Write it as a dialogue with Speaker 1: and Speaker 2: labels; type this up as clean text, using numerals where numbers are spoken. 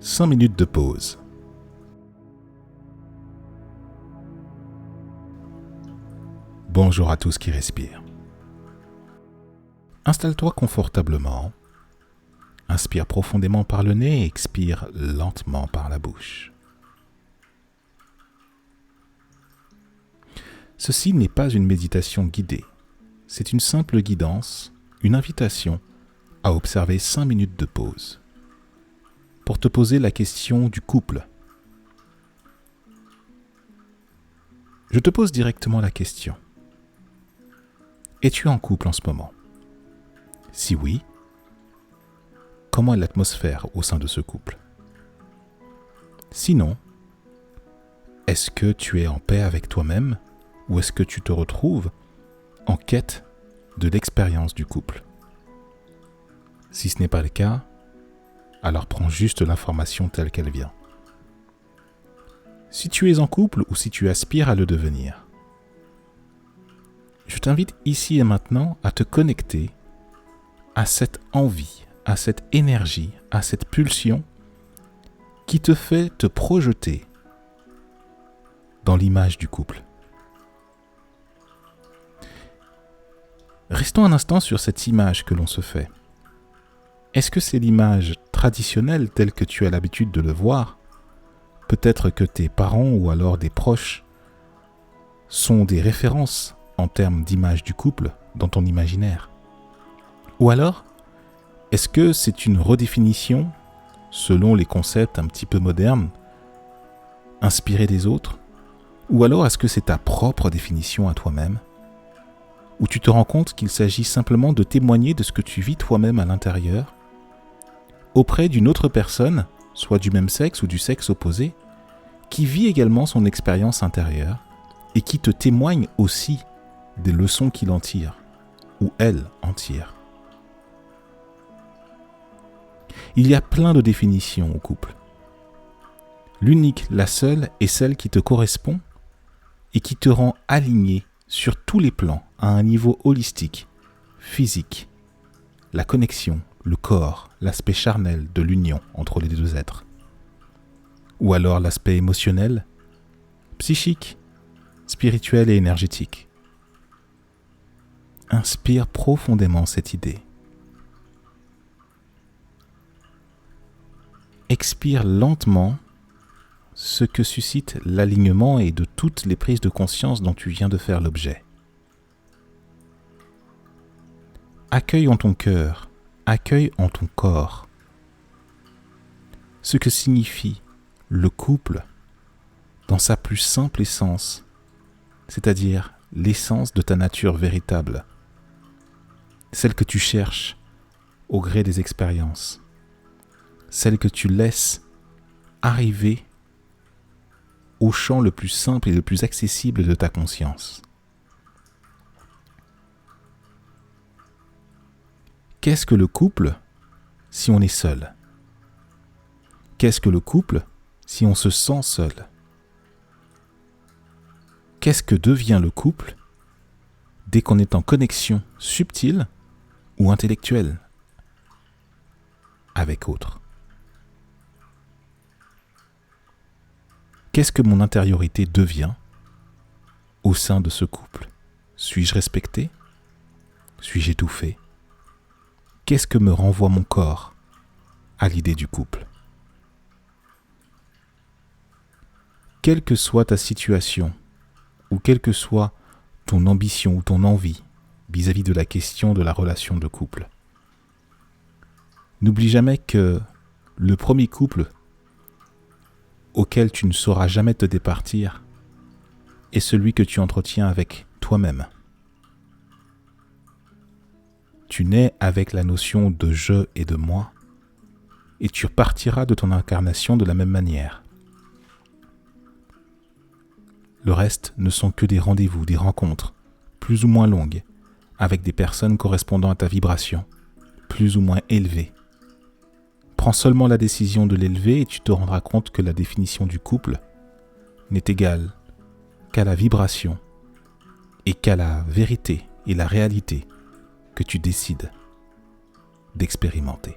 Speaker 1: 5 minutes de pause. Bonjour à tous qui respirent. Installe-toi confortablement. Inspire profondément par le nez et expire lentement par la bouche. Ceci n'est pas une méditation guidée. C'est une simple guidance, une invitation à observer 5 minutes de pause. Pour te poser la question du couple. Je te pose directement la question. Es-tu en couple en ce moment? Si oui, comment est l'atmosphère au sein de ce couple? Sinon, est-ce que tu es en paix avec toi-même ou est-ce que tu te retrouves en quête de l'expérience du couple? Si ce n'est pas le cas, alors prends juste l'information telle qu'elle vient. Si tu es en couple ou si tu aspires à le devenir, je t'invite ici et maintenant à te connecter à cette envie, à cette énergie, à cette pulsion qui te fait te projeter dans l'image du couple. Restons un instant sur cette image que l'on se fait. Est-ce que c'est l'image traditionnelle telle que tu as l'habitude de le voir? Peut-être que tes parents ou alors des proches sont des références en termes d'image du couple dans ton imaginaire. Ou alors, est-ce que c'est une redéfinition selon les concepts un petit peu modernes, inspirés des autres? Ou alors est-ce que c'est ta propre définition à toi-même? Où tu te rends compte qu'il s'agit simplement de témoigner de ce que tu vis toi-même à l'intérieur auprès d'une autre personne, soit du même sexe ou du sexe opposé, qui vit également son expérience intérieure et qui te témoigne aussi des leçons qu'il en tire, ou elle en tire. Il y a plein de définitions au couple. L'unique, la seule, est celle qui te correspond et qui te rend aligné sur tous les plans à un niveau holistique, physique, la connexion, le corps, l'aspect charnel de l'union entre les deux êtres. Ou alors l'aspect émotionnel, psychique, spirituel et énergétique. Inspire profondément cette idée. Expire lentement ce que suscite l'alignement et de toutes les prises de conscience dont tu viens de faire l'objet. Accueille en ton cœur, accueille en ton corps ce que signifie le couple dans sa plus simple essence, c'est-à-dire l'essence de ta nature véritable, celle que tu cherches au gré des expériences, celle que tu laisses arriver au champ le plus simple et le plus accessible de ta conscience. Qu'est-ce que le couple si on est seul? Qu'est-ce que le couple si on se sent seul? Qu'est-ce que devient le couple dès qu'on est en connexion subtile ou intellectuelle avec autre? Qu'est-ce que mon intériorité devient au sein de ce couple? Suis-je respecté? Suis-je étouffé? Qu'est-ce que me renvoie mon corps à l'idée du couple? Quelle que soit ta situation, ou quelle que soit ton ambition ou ton envie vis-à-vis de la question de la relation de couple, n'oublie jamais que le premier couple auquel tu ne sauras jamais te départir est celui que tu entretiens avec toi-même. Tu nais avec la notion de je et de moi, et tu repartiras de ton incarnation de la même manière. Le reste ne sont que des rendez-vous, des rencontres, plus ou moins longues, avec des personnes correspondant à ta vibration, plus ou moins élevée. Prends seulement la décision de l'élever et tu te rendras compte que la définition du couple n'est égale qu'à la vibration et qu'à la vérité et la réalité que tu décides d'expérimenter.